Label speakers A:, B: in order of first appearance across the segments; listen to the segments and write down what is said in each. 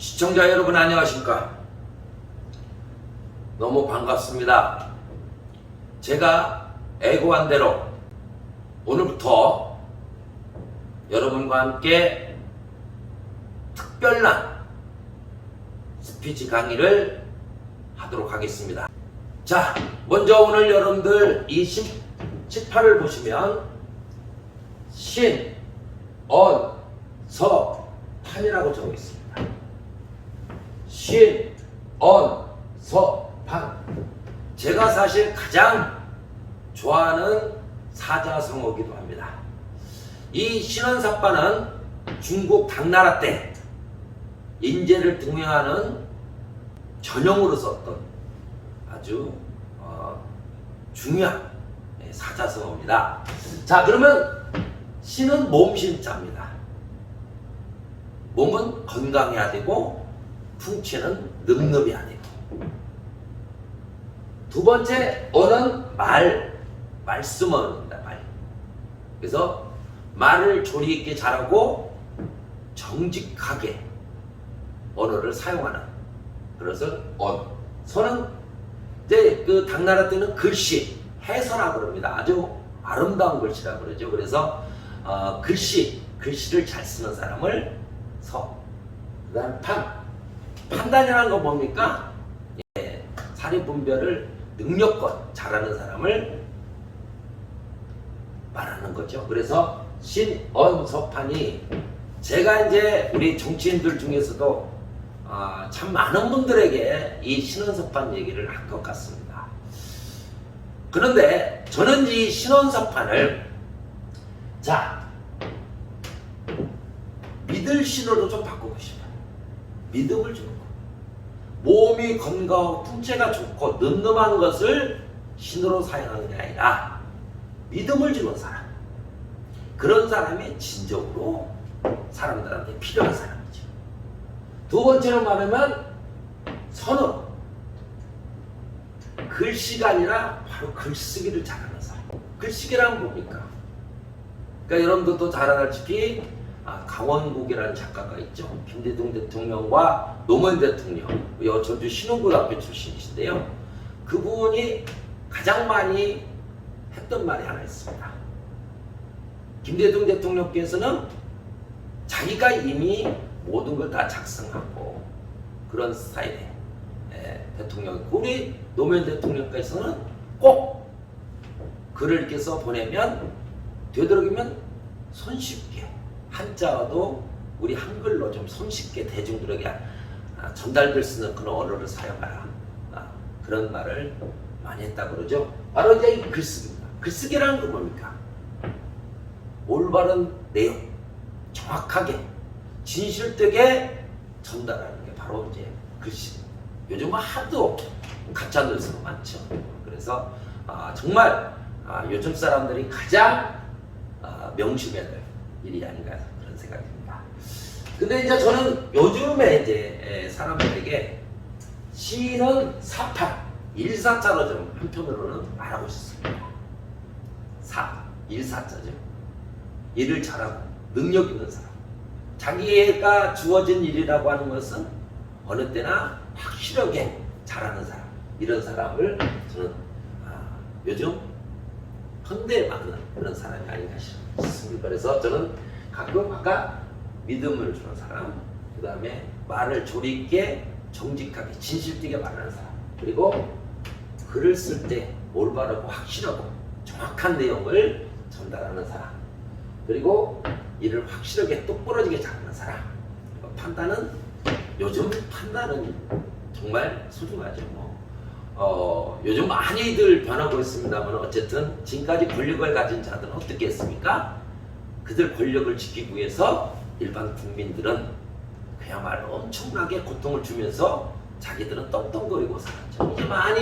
A: 시청자 여러분 안녕하십니까? 너무 반갑습니다. 제가 애고한 대로 오늘부터 여러분과 함께 특별한 스피치 강의를 하도록 하겠습니다. 자, 먼저 오늘 여러분들 이 칠판을 보시면 신, 언, 서, 판이라고 적어 있습니다. 신, 언, 서, 판. 제가 사실 가장 좋아하는 사자성어이기도 합니다. 이 신원사판은 중국 당나라 때 인재를 등용하는 전형으로 썼던 아주 중요한 사자성어입니다. 자, 그러면 신은 몸신자입니다. 몸은 건강해야 되고 풍채는 늠름해야 되고, 두 번째 언은 말씀어입니다. 말. 그래서 말을 조리 있게 잘하고 정직하게 언어를 사용하는, 그래서 언. 서는 이제 그 당나라 때는 글씨, 해서라고 그럽니다. 아주 아름다운 글씨라고 그러죠. 그래서 글씨를 잘 쓰는 사람을 서. 그 다음 판단이라는 건 뭡니까? 사리 분별을 능력껏 잘하는 사람을 말하는 거죠. 그래서 신, 언, 서, 판이 제가 이제 우리 정치인들 중에서도 참 많은 분들에게 이 신원서판 얘기를 할 것 같습니다. 그런데 저는 이 신원서판을 믿을 신호로 좀 바꾸고 싶어요. 믿음을 주는 거. 몸이 건강하고 풍채가 좋고 늠름한 것을 신호로 사용하는 게 아니라 믿음을 주는 사람. 그런 사람이 진정으로 사람들한테 필요한 사람이죠. 두 번째로 말하면 선언. 글씨가 아니라 바로 글쓰기를 잘하는 사람. 글쓰기란 뭡니까? 그러니까 여러분들도 잘 알다시피 강원국이라는 작가가 있죠. 김대중 대통령과 노무현 대통령, 전주 신흥고등학교 출신이신데요. 그분이 가장 많이 했던 말이 하나 있습니다. 김대중 대통령께서는 자기가 이미 모든 걸 다 작성하고 그런 스타일의 대통령이고, 우리 노무현 대통령께서는 꼭 글을 이렇게 써 보내면 되도록이면 손쉽게, 한자어도 우리 한글로 좀 손쉽게 대중들에게 전달될 수 있는 그런 언어를 사용하라. 그런 말을 많이 했다고 그러죠. 바로 이제 이 글쓰기입니다. 글쓰기라는 건 뭡니까? 올바른 내용, 정확하게, 진실되게 전달하는 게 바로 이제 글씨입니다. 요즘은 하도 가짜 뉴스가 많죠. 그래서 정말 요즘 사람들이 가장 명심해야 될 일이 아닌가 그런 생각이 듭니다. 근데 이제 저는 요즘에 이제 사람들에게 시는 사판, 일사자로 좀 한편으로는 말하고 싶습니다. 일사자죠. 일을 잘하고 능력 있는 사람. 자기가 주어진 일이라고 하는 것은 어느 때나 확실하게 잘하는 사람. 이런 사람을 저는 요즘 현대에 맞는 그런 사람이 아닌가 싶습니다. 그래서 저는 가끔 아까 믿음을 주는 사람, 그 다음에 말을 조리 있게 정직하게 진실되게 말하는 사람, 그리고 글을 쓸 때 올바르고 확실하고 정확한 내용을 전달하는 사람, 그리고 일을 확실하게 똑부러지게 잘하는 사람. 판단은 요즘 판단은 정말 소중하죠. 요즘 많이들 변하고 있습니다만 어쨌든 지금까지 권력을 가진 자들은 어떻게 했습니까? 그들 권력을 지키기 위해서 일반 국민들은 그야말로 엄청나게 고통을 주면서 자기들은 떵떵거리고 살았죠.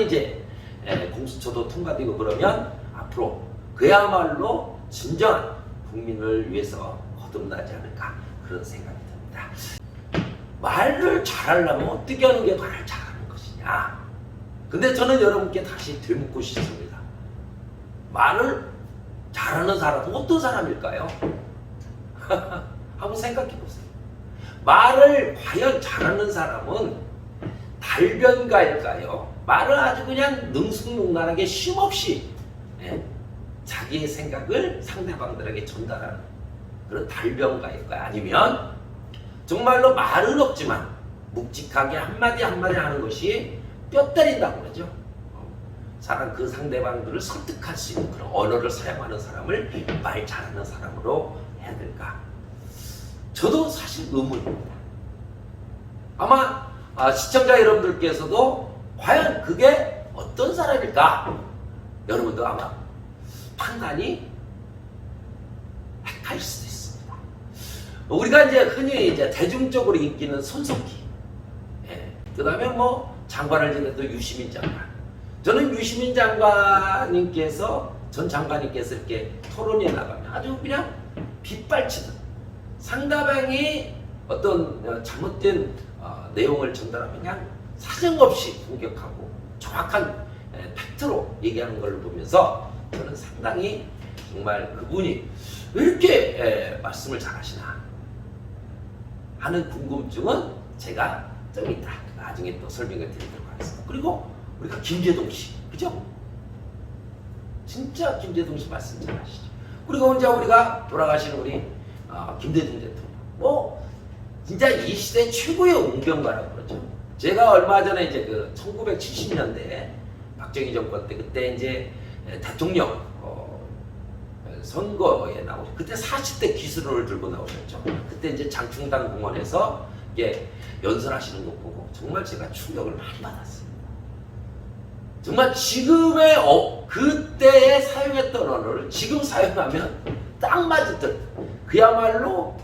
A: 이제 많이 공수처도 통과되고 그러면 앞으로 그야말로 진정한 국민을 위해서 거듭나지 않을까 그런 생각이 듭니다. 말을 잘하려면 어떻게 하는 게 말을 잘하는 것이냐? 근데 저는 여러분께 다시 되묻고 싶습니다. 말을 잘하는 사람은 어떤 사람일까요? 한번 생각해 보세요. 말을 과연 잘하는 사람은 달변가일까요? 말을 아주 그냥 능숙능란하게 쉼없이 자기의 생각을 상대방들에게 전달하는 그런 달변가일까요? 아니면 정말로 말은 없지만 묵직하게 한마디 한마디 하는 것이 뼈 때린다고 그러죠. 사람 그 상대방들을 설득할 수 있는 그런 언어를 사용하는 사람을 말 잘하는 사람으로 해야 될까? 저도 사실 의문입니다. 아마 시청자 여러분들께서도 과연 그게 어떤 사람일까? 여러분도 아마 판단이 헷갈릴 수도 있습니다. 우리가 이제 흔히 대중적으로 인기 있는 손석희, 그 다음에 뭐 장관을 지냈던 유시민 장관. 저는 유시민 장관님께서 전 장관님께서 이렇게 토론에 나가면 아주 그냥 빗발치듯 상대방이 어떤 잘못된 내용을 전달하면 그냥 사정없이 공격하고 정확한 팩트로 얘기하는 걸 보면서 저는 상당히 정말 그분이 왜 이렇게 말씀을 잘하시나 하는 궁금증은 제가 좀 이따 나중에 또 설명을 드리도록 하겠습니다. 그리고 우리가 김재동 씨, 그죠? 진짜 김재동 씨 말씀 잘하시죠. 그리고 이제 우리가 돌아가신 우리 김대중 대통령, 뭐 진짜 이 시대 최고의 웅변가라고 그러죠. 제가 얼마 전에 이제 그 1970년대 박정희 정권 때 그때 이제 대통령 선거에 나오죠. 그때 40대 기수를 들고 나오셨죠. 그때 이제 장충당 공원에서 이게 연설하시는 거 보고 정말 제가 충격을 많이 받았습니다. 정말 지금의 그때에 사용했던 언어를 지금 사용하면 딱 맞을 듯 그야말로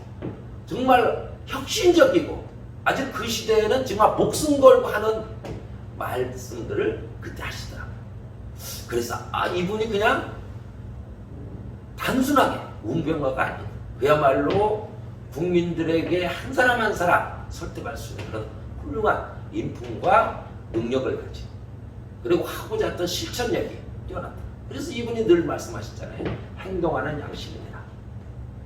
A: 정말 혁신적이고 아주 그 시대에는 정말 목숨 걸고 하는 말씀들을 그때 하시더라고요. 그래서 이분이 그냥 단순하게 웅변가가 아닌 그야말로 국민들에게 한 사람 한 사람 설득할 수 있는 그런 훌륭한 인품과 능력을 가지고 그리고 하고자 했던 실천력이 뛰어났다. 그래서 이분이 늘 말씀하셨잖아요. 행동하는 양심이라.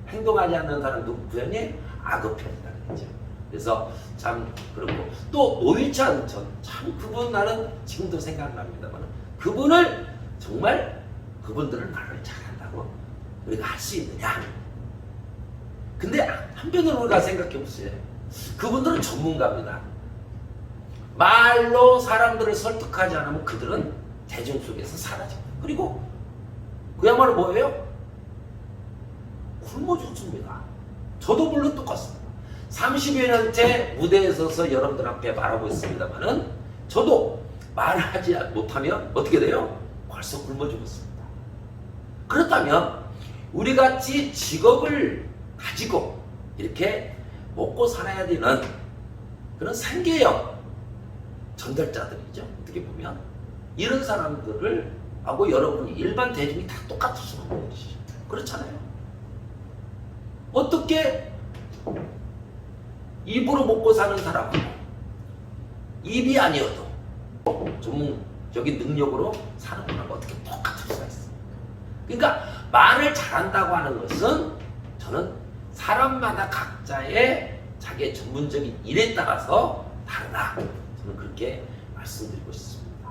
A: 행동하지 않는 사람 누구편이 악어편이다 그랬죠. 그래서 참 그렇고 또 노회찬 전 참 그분 나는 지금도 생각납니다만 그분을 정말 그분들은 말을 잘한다고 우리가 할 수 있느냐? 근데 한편으로 우리가 생각해 보세요. 그분들은 전문가입니다. 말로 사람들을 설득하지 않으면 그들은 대중 속에서 사라집니다. 그리고 그야말로 뭐예요? 굶어 죽습니다. 저도 물론 똑같습니다. 30여 년째 무대에 서서 여러분들 앞에 말하고 있습니다만은 저도 말하지 못하면 어떻게 돼요? 벌써 굶어 죽었습니다. 그렇다면 우리 같이 직업을 가지고 이렇게 먹고 살아야 되는 그런 생계형 전달자들이죠. 어떻게 보면 이런 사람들을 하고 여러분이 일반 대중이 다 똑같을 수는 없는 것이죠. 그렇잖아요. 어떻게 입으로 먹고 사는 사람하고 입이 아니어도 전문적인 능력으로 사는 분하고 어떻게 똑같을 수가 있습니까? 그러니까 말을 잘한다고 하는 것은 저는 사람마다 각자의 자기의 전문적인 일에 따라서 다르다. 저는 그렇게 말씀드리고 싶습니다.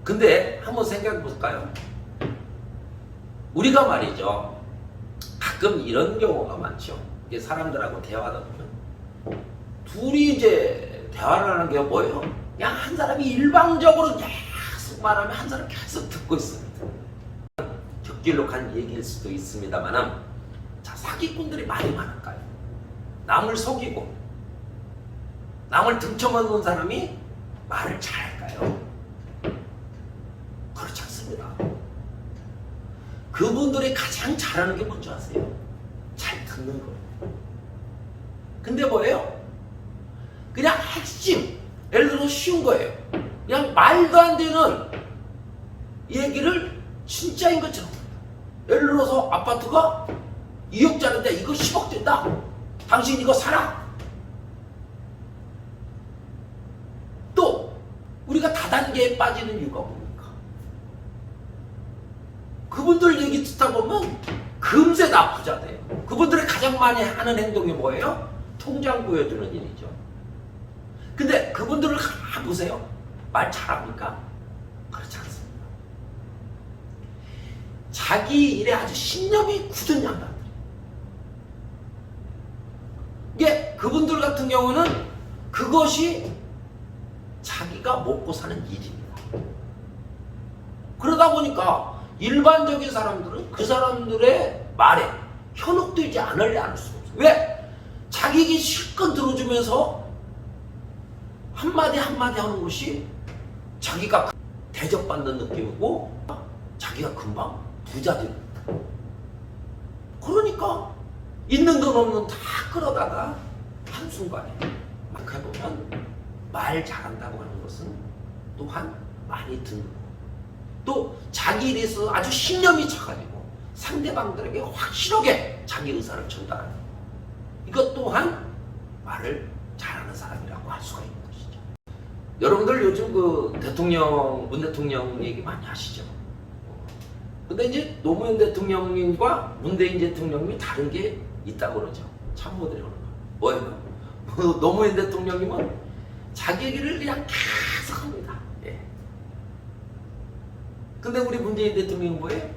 A: 근데 한번 생각해 볼까요? 우리가 말이죠. 가끔 이런 경우가 많죠. 이게 사람들하고 대화하다 보면 둘이 이제 대화를 하는 게 뭐예요? 그냥 한 사람이 일방적으로 계속 말하면 한 사람이 계속 듣고 있습니다. 곁길로 간 얘기일 수도 있습니다만은 자, 사기꾼들이 많이 많을까요? 남을 속이고 남을 등쳐먹는 사람이 말을 잘할까요? 그렇지 않습니다. 그분들이 가장 잘하는 게 뭔지 아세요? 잘 듣는 거예요. 근데 뭐예요? 그냥 핵심, 예를 들어 쉬운 거예요. 그냥 말도 안 되는 얘기를 진짜인 것처럼. 예를 들어서 아파트가 2억짜리인데 이거 10억 된다. 당신 이거 사라. 또 우리가 다단계에 빠지는 이유가 뭡니까? 그분들 얘기 듣다 보면 금세 나 부자 돼요. 그분들이 가장 많이 하는 행동이 뭐예요? 통장 보여주는 일이죠. 근데 그분들을 가만 보세요. 말 잘합니까? 그렇지 않습니다. 자기 일에 아주 신념이 굳은 양반들. 이게 그분들 같은 경우는 그것이 자기가 먹고 사는 일입니다. 그러다 보니까 일반적인 사람들은 그 사람들의 말에 현혹되지 않을 수가 없어요. 왜? 자기 얘기 실컷 들어주면서 한마디 한마디 하는 것이 자기가 대접받는 느낌이고 자기가 금방 부자 됩니다. 그러니까 있는 돈 없는 다 끌어다가 한순간에 막 해보면 말 잘한다고 하는 것은 또한 많이 듣는 거. 또 자기 일에 있어서 아주 신념이 차가지고 상대방들에게 확실하게 자기 의사를 전달하는 거. 이것 또한 말을 잘하는 사람이라고 할 수가 있는 것이죠. 여러분들 요즘 그 대통령, 문 대통령 얘기 많이 하시죠. 근데 이제 노무현 대통령님과 문재인 대통령님이 다른 게 있다고 그러죠. 참모들이 그러는 거. 뭐예요? 노무현 대통령님은 자기 얘기를 그냥 계속 합니다. 예. 근데 우리 문재인 대통령은 뭐예요?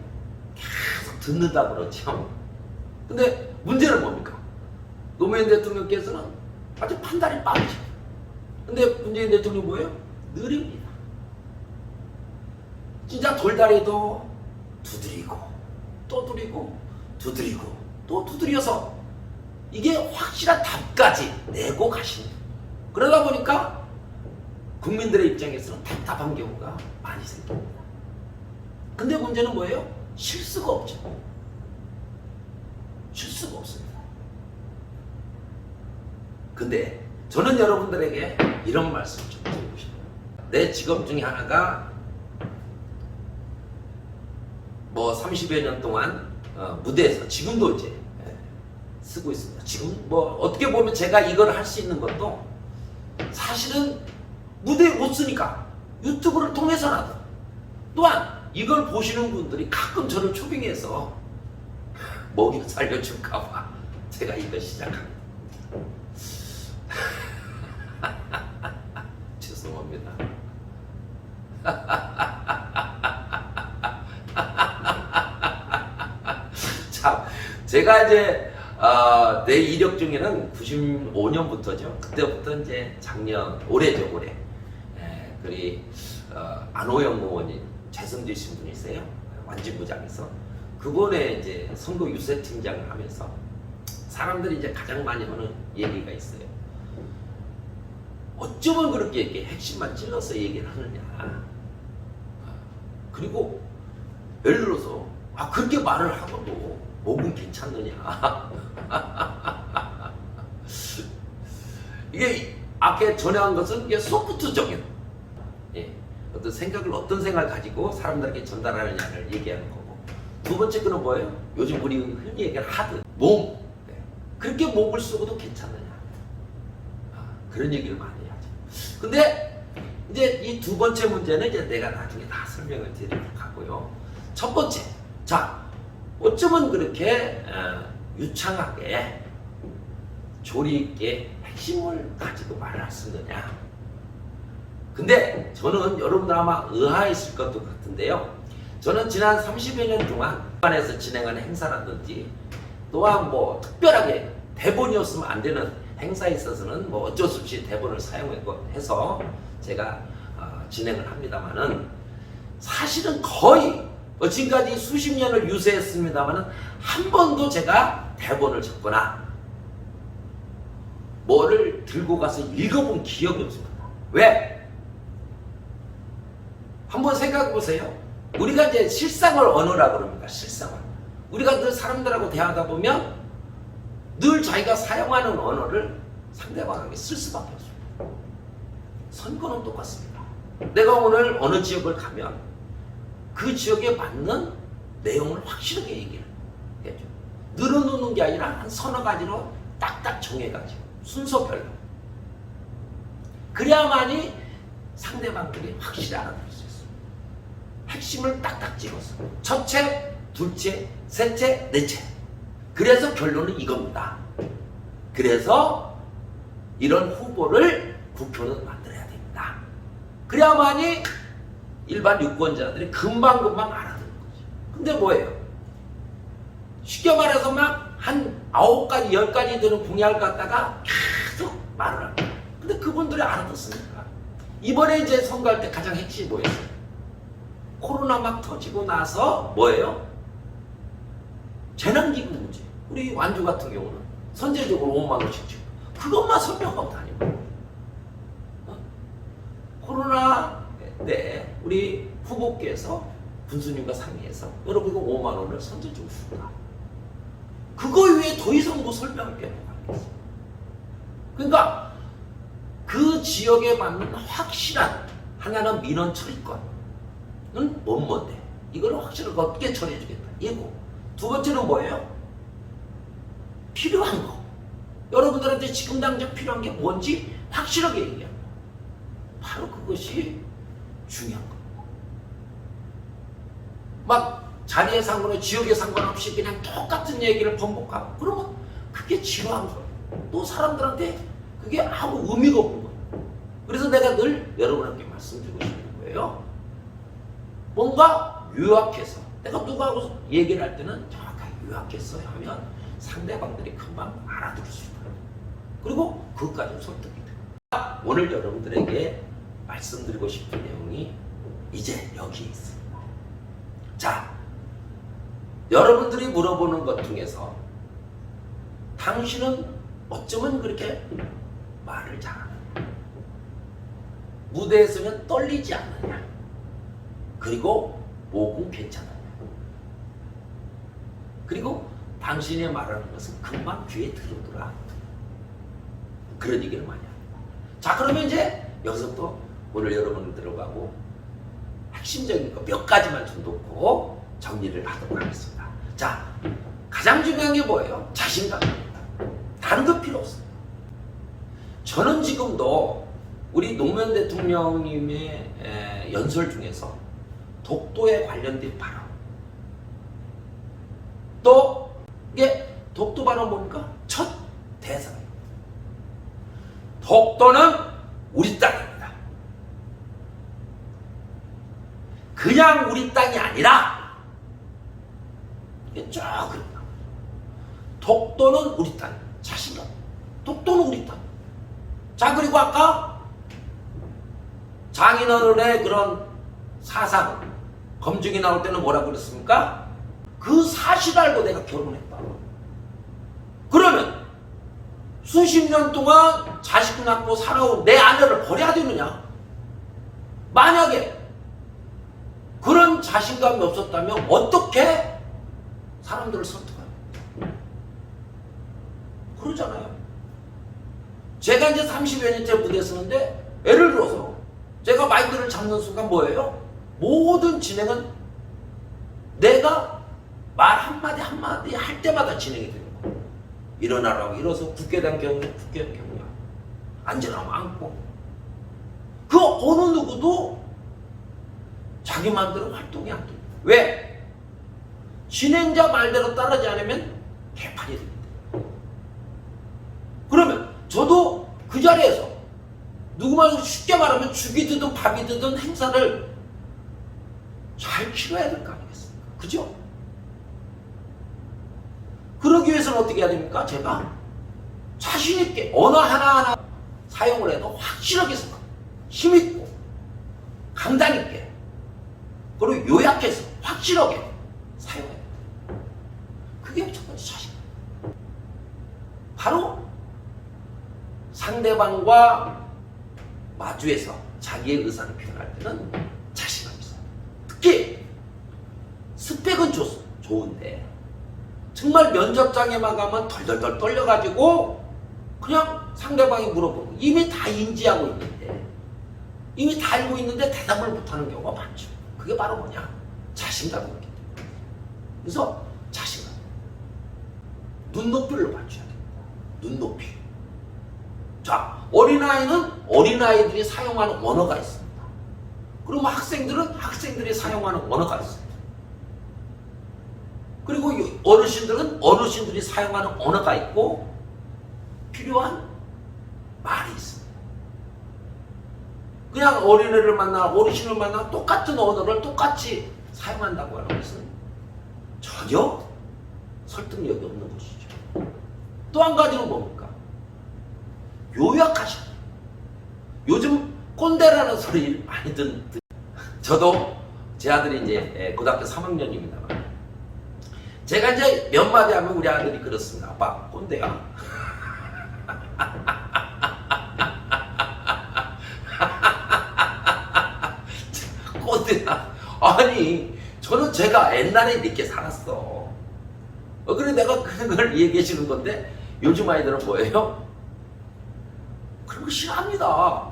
A: 계속 듣는다 그러죠. 근데 문제는 뭡니까? 노무현 대통령께서는 아주 판단이 빠르죠. 근데 문재인 대통령이 뭐예요? 느립니다. 진짜 돌다리도 두드리고 또 두드리고 두드리고 또 두드려서 이게 확실한 답까지 내고 가시는. 그러다 보니까 국민들의 입장에서는 답답한 경우가 많이 생깁니다. 근데 문제는 뭐예요? 실수가 없죠. 실수가 없습니다. 근데 저는 여러분들에게 이런 말씀 좀 드리고 싶어요. 내 직업 중에 하나가 뭐 30여 년 동안 무대에서 지금도 이제 쓰고 있습니다. 지금 뭐 어떻게 보면 제가 이걸 할 수 있는 것도 사실은 무대에 못 쓰니까 유튜브를 통해서라도, 또한 이걸 보시는 분들이 가끔 저를 초빙해서 먹여 살려줄까봐 제가 이걸 시작합니다. 죄송합니다. 참, 제가 이제 내 이력 중에는 95년부터죠. 그때부터 이제 올해죠, 올해. 그리 안호영 의원이 재선되신 분이세요. 완진구장에서. 그분의 이제 선거 유세 팀장을 하면서 사람들이 이제 가장 많이 하는 얘기가 있어요. 어쩌면 그렇게 이렇게 핵심만 찔러서 얘기를 하느냐. 그리고 예를 들어서 그렇게 말을 하고도 목은 괜찮느냐. 이게 아까 전에 한 것은 이게 소프트적인 어떤 생각을 가지고 사람들에게 전달하느냐를 얘기하는 거고, 두 번째 거는 뭐예요? 요즘 우리 흔히 얘기하는 하드, 몸. 그렇게 목을 쓰고도 괜찮느냐. 그런 얘기를 많이 하죠. 근데 이제 이 두 번째 문제는 이제 내가 나중에 다 설명을 드리도록 하고요. 첫 번째, 자, 어쩌면 그렇게 유창하게 조리 있게 핵심을 가지고 말을 할 수 있느냐. 근데 저는 여러분들 아마 의아했을 것도 같은데요. 저는 지난 30여 년 동안 안에서 진행하는 행사라든지 또한 뭐 특별하게 대본이었으면 안 되는 행사에 있어서는 뭐 어쩔 수 없이 대본을 사용해서 제가 진행을 합니다만은, 사실은 거의 지금까지 수십 년을 유세했습니다만은 한 번도 제가 대본을 적거나 뭐를 들고 가서 읽어본 기억이 없습니다. 왜? 한번 생각해 보세요. 우리가 이제 실상을 언어라고 그럽니다. 실상을. 우리가 늘 사람들하고 대화하다 보면 늘 자기가 사용하는 언어를 상대방에게 쓸 수밖에 없습니다. 선거는 똑같습니다. 내가 오늘 어느 지역을 가면 그 지역에 맞는 내용을 확실하게 얘기를 해줘. 늘어놓는 게 아니라 한 서너 가지로 딱딱 정해가지고 순서별로. 그래야만이 상대방들이 확실히 알아들을 수 있어요. 핵심을 딱딱 찍어서 첫째, 둘째, 셋째, 넷째. 그래서 결론은 이겁니다. 그래서 이런 후보를 국회의원은 만들어야 됩니다. 그래야만이 일반 유권자들이 금방금방 알아듣는 거죠. 근데 뭐예요? 쉽게 말해서 막 한 9가지, 10가지 되는 공약을 갖다가 계속 말을 합니다. 근데 그분들이 알아듣습니까? 이번에 이제 선거할 때 가장 핵심이 뭐였어요? 코로나 막 터지고 나서 뭐예요? 재난기금 문제. 우리 완주 같은 경우는 선제적으로 5만 원씩 주고 그것만 설명하고 다니고 코로나 때 우리 후보께서 군수님과 상의해서 여러분 이거 5만 원을 선제적으로 줍니다. 그거 외에 더 이상 뭐 설명할 게 뭐가 있겠어요. 그러니까 그 지역에 맞는 확실한 하나는 민원 처리권은 뭔데? 이걸 확실하게 어떻게 처리해 주겠다. 이거. 두 번째는 뭐예요? 필요한 거. 여러분들한테 지금 당장 필요한 게 뭔지 확실하게 얘기합니다. 바로 그것이 중요한 겁니다. 막 자리에 상관없이 지역에 상관없이 그냥 똑같은 얘기를 번복하고 그러면 그게 지루한 거예요. 또 사람들한테 그게 아무 의미가 없는 거예요. 그래서 내가 늘 여러분한테 말씀드리고 싶은 거예요. 뭔가 요약해서 내가 누구하고 얘기를 할 때는 정확하게 요약해서 하면 상대방들이 금방 알아들을 수 있어요. 그리고 그것까지 설득이 돼요. 오늘 여러분들에게 말씀드리고 싶은 내용이 이제 여기에 있습니다. 자, 여러분들이 물어보는 것 중에서 당신은 어쩌면 그렇게 말을 잘하느냐? 무대에 서면 떨리지 않느냐? 그리고 목은 괜찮느냐? 그리고 당신이 말하는 것은 금방 귀에 들어오더라. 그런 얘기를 많이 합니다. 자, 그러면 이제 여기서부터 오늘 여러분들 들어가고 핵심적인 거 몇 가지만 좀 놓고 정리를 하도록 하겠습니다. 자, 가장 중요한 게 뭐예요? 자신감입니다. 다른 거 필요 없습니다. 저는 지금도 우리 노무현 대통령님의 연설 중에서 독도에 관련된 발언, 또 이게 독도 발언 뭡니까? 첫 대사입니다. 독도는 우리 땅입니다. 그냥 우리 땅이 아니라 이게 쫙 그립니다. 독도는 우리 땅. 자신감. 독도는 우리 땅. 자, 그리고 아까 장인어른의 그런 사상 검증이 나올 때는 뭐라고 그랬습니까? 그 사실 알고 내가 결혼했다. 그러면 수십 년 동안 자식 낳고 살아온 내 아내를 버려야 되느냐? 만약에 그런 자신감이 없었다면 어떻게 사람들을 설득합니까? 그러잖아요. 제가 이제 30여 년째 무대에 서는데 예를 들어서 제가 마이크를 잡는 순간 뭐예요? 모든 진행은 내가 말 한마디 한마디 할 때마다 진행이 되는 거예요. 일어나라고 일어서 국회의원 경례, 국회의원 경례. 앉으라고 앉고. 그 어느 누구도 자기 마음대로 활동이 안 됩니다. 왜? 진행자 말대로 따르지 않으면 개판이 됩니다. 그러면 저도 그 자리에서 누구 말로 쉽게 말하면 죽이 드든 밥이 드든 행사를 잘 치러야 될 거 아니겠습니까? 그죠? 그러기 위해서는 어떻게 해야 됩니까? 제가 자신있게 언어 하나하나 사용을 해도 확실하게 생각, 힘있고 강단있게 그리고 요약해서 확실하게 사용해야 됩니다. 그게 첫 번째 자신. 바로 상대방과 마주해서 자기의 의사를 표현할 때는 자신감이 있어요. 특히 스펙은 좋은데 정말 면접장에만 가면 덜덜덜 떨려가지고 그냥 상대방이 물어보고 이미 다 인지하고 있는데 이미 다 알고 있는데 대답을 못하는 경우가 많죠. 그게 바로 뭐냐? 자신감이 있기 때문에. 그래서 자신감. 눈높이를 맞춰야 됩니다. 눈높이. 자, 어린아이는 어린아이들이 사용하는 언어가 있습니다. 그리고 학생들은 학생들이 사용하는 언어가 있습니다. 그리고 어르신들은 어르신들이 사용하는 언어가 있고 필요한 말이 있습니다. 그냥 어린애를 만나 어르신을 만나 똑같은 언어를 똑같이 사용한다고 하는 것은 전혀 설득력이 없는 것이죠. 또 한 가지는 뭡니까? 요약하셔. 요즘 꼰대라는 소리 많이 저도 제 아들이 이제 고등학교 3학년입니다만 제가 이제 몇 마디 하면 우리 아들이 그렇습니다. 아빠 꼰대야. 꼰대야. 아니 저는 제가 옛날에 이렇게 살았어. 그래 내가 그걸 얘기해 주는 건데 요즘 아이들은 뭐예요? 그런 거 싫어합니다.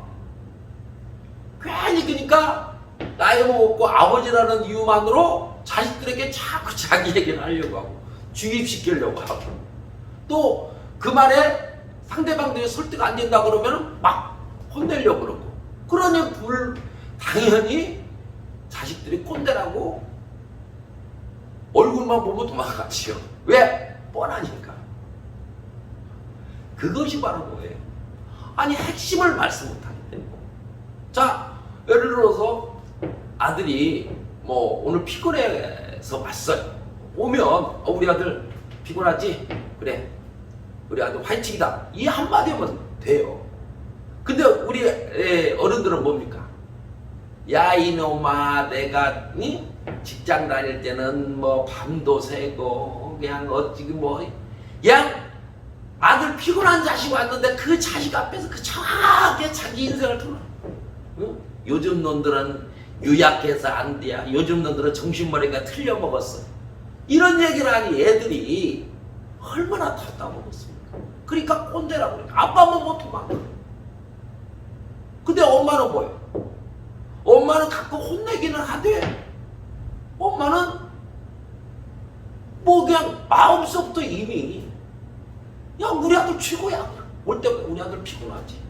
A: 괜히 그러니까 나이 먹고 아버지라는 이유만으로 자식들에게 자꾸 자기 얘기를 하려고 하고 주입시키려고 하고 또 그 말에 상대방들이 설득 안 된다 그러면 막 혼내려고 그러고 그러니 당연히 자식들이 꼰대라고 얼굴만 보면 도망가지요. 왜? 뻔하니까. 그것이 바로 뭐예요? 아니 핵심을 말씀 못하기 때문에. 자 예를 들어서 아들이 뭐 오늘 피곤해서 왔어요. 오면 우리 아들 피곤하지? 그래 우리 아들 화이팅이다. 이 한마디면 돼요. 근데 우리 어른들은 뭡니까? 야 이놈아 내가 직장 다닐 때는 뭐 밤도 새고 그냥 어찌고 뭐 그냥 아들 피곤한 자식 왔는데 그 자식 앞에서 그 정확하게 자기 인생을 틀어. 응? 요즘 놈들은 유약해서 안 돼야. 요즘 놈들은 정신머리가 틀려먹었어. 이런 얘기를 하니 애들이 얼마나 답답먹었습니까? 그러니까 꼰대라고 그래. 아빠만 못 도망가. 근데 엄마는 뭐예요? 엄마는 가끔 혼내기는 하되 엄마는 뭐 그냥 마음속부터 이미 야 우리 아들 최고야. 올 때 우리 아들 피곤하지.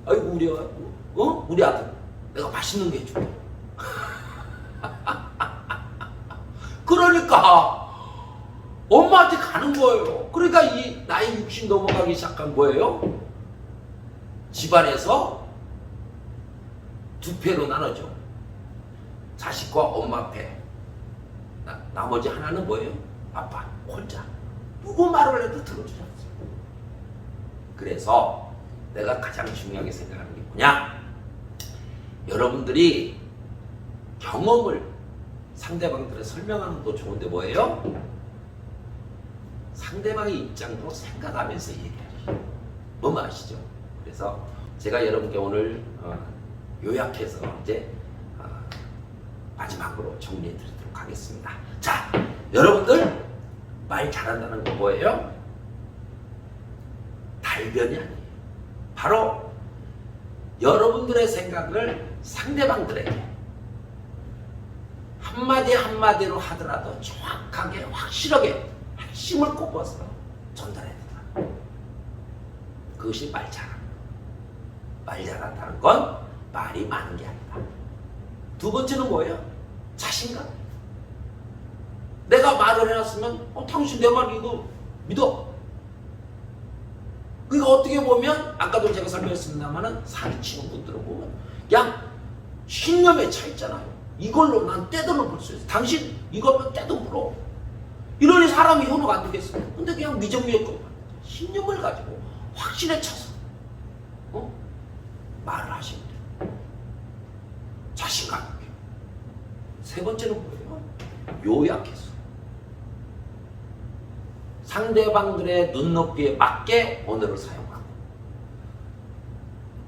A: 아이고 우리 아들 내가 맛있는 게 해줄게. 그러니까 엄마한테 가는 거예요. 그러니까 이 나이 60 넘어가기 시작한 거예요. 집안에서 두 패로 나눠져. 자식과 엄마 패. 나머지 하나는 뭐예요? 아빠 혼자. 누구 말을 해도 들어주지 않습니다. 그래서 내가 가장 중요하게 생각하는 게 뭐냐? 여러분들이 경험을 상대방들에 설명하는 것도 좋은데 뭐예요? 상대방의 입장으로 생각하면서 얘기하죠. 뭔 아시죠? 그래서 제가 여러분께 오늘 요약해서 이제 마지막으로 정리해 드리도록 하겠습니다. 자, 여러분들 말 잘한다는 거 뭐예요? 달변이 아니에요. 바로 여러분들의 생각을 상대방들에게 한마디 한마디로 하더라도 정확하게 확실하게 핵심을 꼽아서 전달해야 된다. 그것이 말 잘한다. 말 잘한다는 건 말이 많은 게 아니다. 두 번째는 뭐예요? 자신감. 내가 말을 해놨으면 당신 내 말 이거 믿어. 그러니까 어떻게 보면 아까도 제가 설명했습니다만은 사기치는 분들을 보면 그냥 신념에 차 있잖아요. 이걸로 난 떼돈을 벌 수 있어. 당신 이걸로 떼돈 벌어. 이러니 사람이 현혹 안 되겠어요. 근데 그냥 미적미적거려. 신념을 가지고 확신에 차서 말을 하시면 돼요. 자신감 있게. 세 번째는 뭐예요? 요약해서. 상대방들의 눈높이에 맞게 언어를 사용하고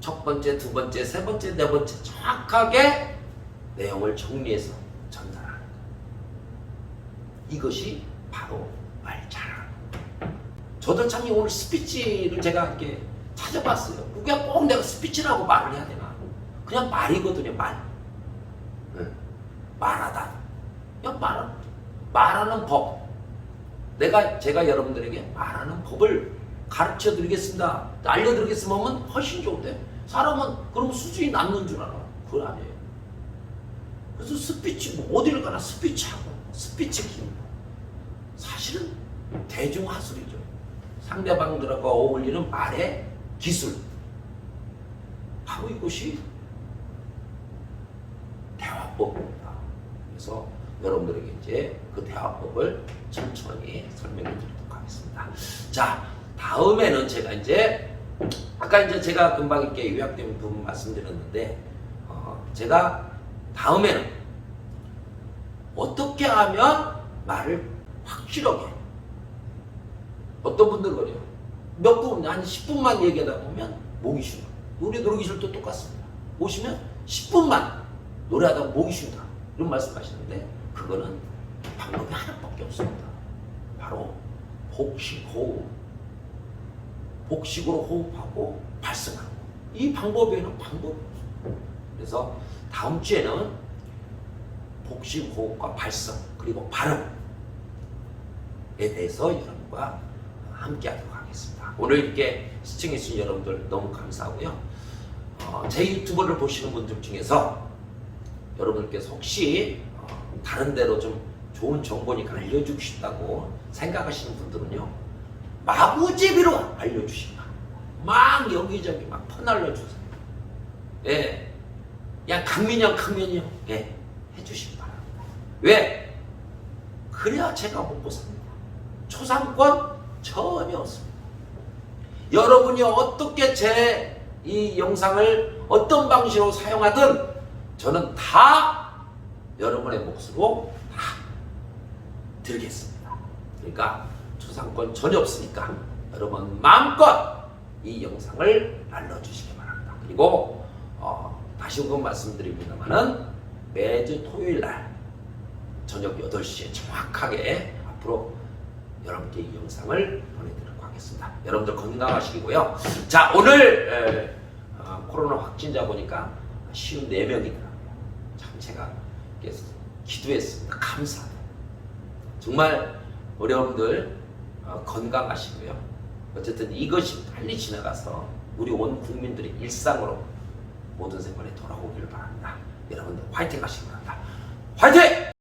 A: 첫 번째, 두 번째, 세 번째, 네 번째 정확하게 내용을 정리해서 전달하는 것. 이것이 바로 말 잘하는 것. 저도 참 오늘 스피치를 제가 이렇게 찾아봤어요. 그냥 꼭 내가 스피치라고 말을 해야 되나? 그냥 말이거든요, 말. 말하다. 그냥 말하는 법. 제가 여러분들에게 말하는 법을 가르쳐 드리겠습니다. 알려드리겠으면 훨씬 좋은데 사람은 그럼 수준이 남는 줄 알아. 그건 아니에요. 그래서 스피치 어디를 가나 스피치하고 스피치 기능 사실은 대중하술이죠. 상대방들과 어울리는 말의 기술. 바로 이것이 대화법입니다. 그래서 여러분들에게 이제 그 대화법을 천천히 설명해 드리도록 하겠습니다. 자, 다음에는 제가 이제 아까 이제 제가 금방 이렇게 요약된 부분 말씀드렸는데 제가 다음에는 어떻게 하면 말을 확실하게 어떤 분들 그래요. 몇 분, 한 10분만 얘기하다 보면 목이 쉬어. 우리 놀이기술도 똑같습니다. 오시면 10분만 노래하다 목이 쉰다. 이런 말씀하시는데 그거는 방법이 하나밖에 없습니다. 바로 복식 호흡. 복식으로 호흡하고 발성하는 거. 이 방법에는 방법이 없어요. 그래서 다음 주에는 복식 호흡과 발성 그리고 발음에 대해서 여러분과 함께 하도록 하겠습니다. 오늘 이렇게 시청해주신 여러분들 너무 감사하고요. 제 유튜브를 보시는 분들 중에서 여러분들께서 혹시 다른 데로 좀 좋은 정보니까 알려주고 싶다고 생각하시는 분들은요, 마구제비로 알려주시면 막 여기저기 막 퍼날려주세요. 예, 그냥 강민영 예, 해주시기 바랍니다. 왜? 그래야 제가 먹고 삽니다. 초상권 전혀 없습니다. 여러분이 어떻게 제 이 영상을 어떤 방식으로 사용하든 저는 다 여러분의 몫으로 다 드리겠습니다. 그러니까 초상권 전혀 없으니까 여러분 마음껏 이 영상을 날려주시기 바랍니다. 그리고 다시 한번 말씀드립니다만은 매주 토요일날 저녁 8시에 정확하게 앞으로 여러분께 이 영상을 보내드리도록 하겠습니다. 여러분들 건강하시고요. 자, 오늘 코로나 확진자 보니까 54명이더라고요. 참 제가 기도했습니다. 감사합니다. 정말 우리 여러분들 건강하시고요. 어쨌든 이것이 빨리 지나가서 우리 온 국민들이 일상으로 모든 생활에 돌아오길 바랍니다. 여러분들 화이팅 하시기 바랍니다. 화이팅!